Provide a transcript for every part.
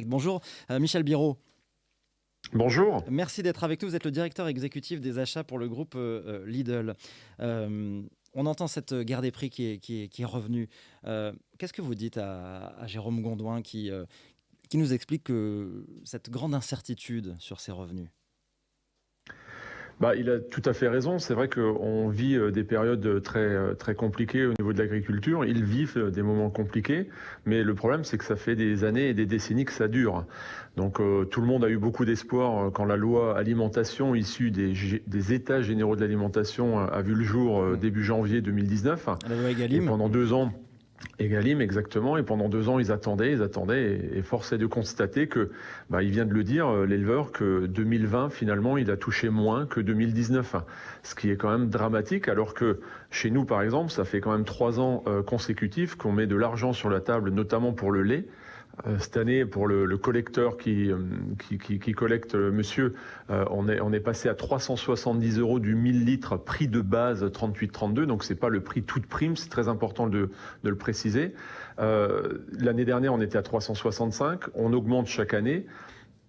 Bonjour, Michel Biraud. Bonjour. Merci d'être avec nous. Vous êtes le directeur exécutif des achats pour le groupe Lidl. On entend cette guerre des prix qui est revenue. Qu'est-ce que vous dites à Jérôme Gondouin qui nous explique que cette grande incertitude sur ses revenus? Il a tout à fait raison. C'est vrai qu'on vit des périodes très compliquées au niveau de l'agriculture. Ils vivent des moments compliqués, mais le problème, c'est que ça fait des années et des décennies que ça dure. Donc tout le monde a eu beaucoup d'espoir quand la loi alimentation issue des États généraux de l'alimentation a vu le jour début janvier 2019. La loi Et Egalim. pendant 2 ans, Egalim, exactement. Et pendant 2 ans, ils attendaient. Et force est de constater que, il vient de le dire, l'éleveur, que 2020, finalement, il a touché moins que 2019. Ce qui est quand même dramatique, alors que chez nous, par exemple, ça fait quand même 3 ans consécutifs qu'on met de l'argent sur la table, notamment pour le lait. Cette année, pour le collecteur qui collecte monsieur, on est passé à 370 euros du 1000 litres, prix de base 38,32. Donc c'est pas le prix toute prime, c'est très important de le préciser. L'année dernière, on était à 365. On augmente chaque année.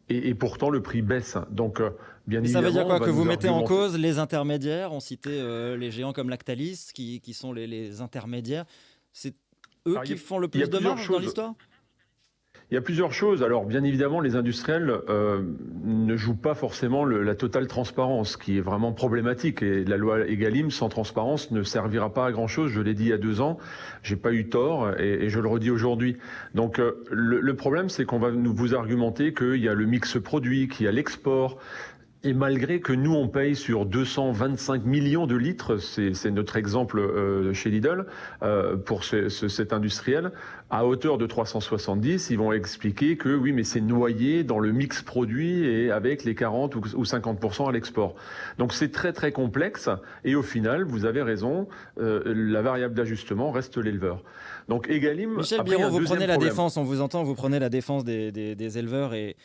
Et pourtant, le prix baisse. Donc, bien Mais ça veut dire évidemment, on quoi? va Que vous nous mettez en argumenter. cause les intermédiaires? On citait les géants comme Lactalis qui sont les intermédiaires. C'est eux Alors, qui font le il y a plus de plusieurs marge dans choses. l'histoire? Il y a plusieurs choses. Alors, bien évidemment, les industriels ne jouent pas forcément la totale transparence, qui est vraiment problématique. Et la loi Egalim, sans transparence, ne servira pas à grand-chose. Je l'ai dit il y a 2 ans, j'ai pas eu tort, et je le redis aujourd'hui. Donc, le problème, c'est qu'on va vous argumenter qu'il y a le mix produit, qu'il y a l'export. Et malgré que nous, on paye sur 225 millions de litres, c'est notre exemple chez Lidl, pour cet industriel, à hauteur de 370, ils vont expliquer que oui, mais c'est noyé dans le mix produit et avec les 40 ou 50% à l'export. Donc c'est très complexe, et au final, vous avez raison, la variable d'ajustement reste l'éleveur. Donc Egalim, Michel après il y a Biraud, un vous prenez deuxième la problème. défense, on vous entend, vous prenez la défense des éleveurs et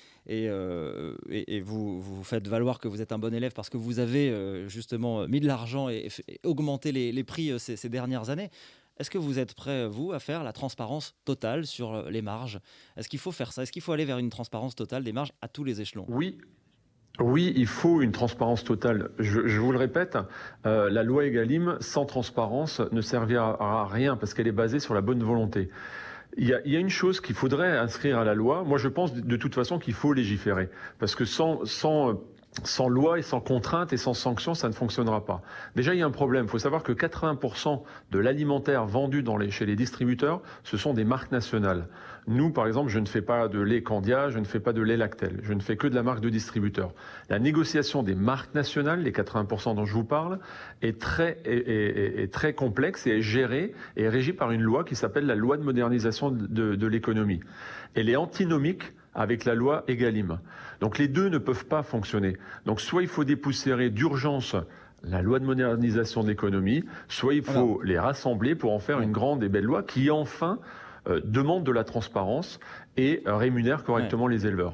vous faites valoir que vous êtes un bon élève parce que vous avez justement mis de l'argent et augmenté les prix ces dernières années. Est-ce que vous êtes prêt, vous, à faire la transparence totale sur les marges? Est-ce qu'il faut faire ça? Est-ce qu'il faut aller vers une transparence totale des marges à tous les échelons? Oui. Oui, il faut une transparence totale. Je vous le répète, la loi Egalim, sans transparence, ne servira à rien parce qu'elle est basée sur la bonne volonté. Il y a une chose qu'il faudrait inscrire à la loi. Moi, je pense de toute façon qu'il faut légiférer. Parce que sans loi et sans contrainte et sans sanction, ça ne fonctionnera pas. Déjà, il y a un problème. Il faut savoir que 80% de l'alimentaire vendu chez les distributeurs, ce sont des marques nationales. Nous, par exemple, je ne fais pas de lait Candia, je ne fais pas de lait Lactel. Je ne fais que de la marque de distributeur. La négociation des marques nationales, les 80% dont je vous parle, est très complexe et est gérée et est régie par une loi qui s'appelle la loi de modernisation de l'économie. Elle est antinomique avec la loi Egalim. Donc les deux ne peuvent pas fonctionner. Donc soit il faut dépoussiérer d'urgence la loi de modernisation de l'économie, soit il Alors, faut les rassembler pour en faire ouais, une grande et belle loi qui enfin demande de la transparence et rémunère ouais. correctement les éleveurs.